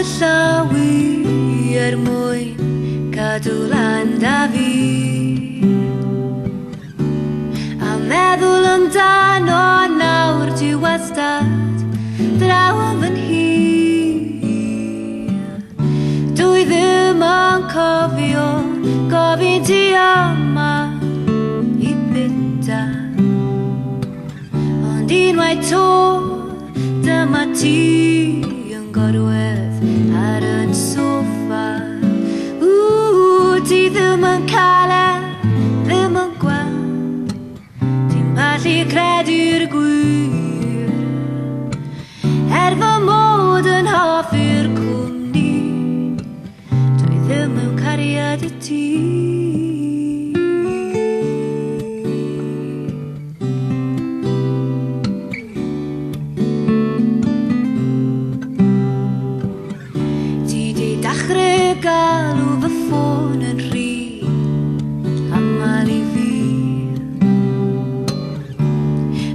llawi mwyn cadw lan da fi, a meddwl amdano nawr ti wastad draw fy nhir. Dwi ddim yn cofio gofyn ti yma i byta, ond unwaith to dyma ti yn gorwedd ar yn soffa. Ti ddim yn cael ddim yn gweld, ti'n pallu credu'r gwir, fy mod yn hoffi'r cwmni, dwi ddim yn cariad y ti. Ti di dachrau galw fy ffôn yn rhy amal i fi.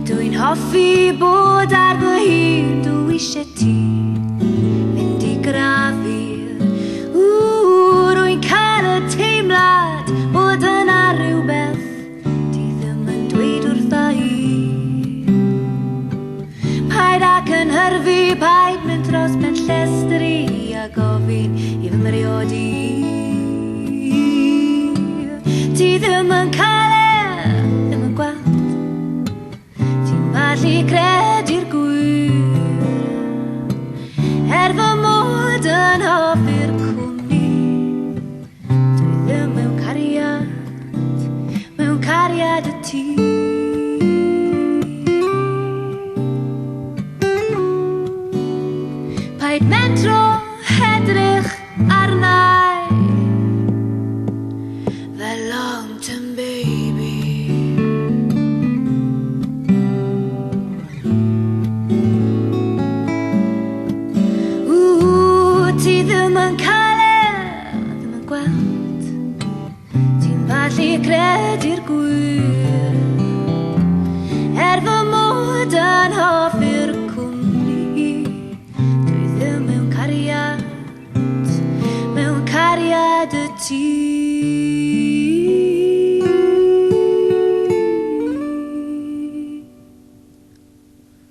Dwi'n hoffi bod ar fy hun, dwi eisiau ti fynd i grafu. Rwy'n cael y teimlad bod yna rhywbeth ti ddim yn dweud wrtha i. Paid ac yn hyrfu, paid mynd dros ben llestri a gofyn i fy mriodi. Ti ddim yn cael ddim yn gweld, ti'n pallu credu'r gwir, fy mod yn hoffi'r cwmni, dwi ddim mewn cariad y ti. Paid mentro hedrych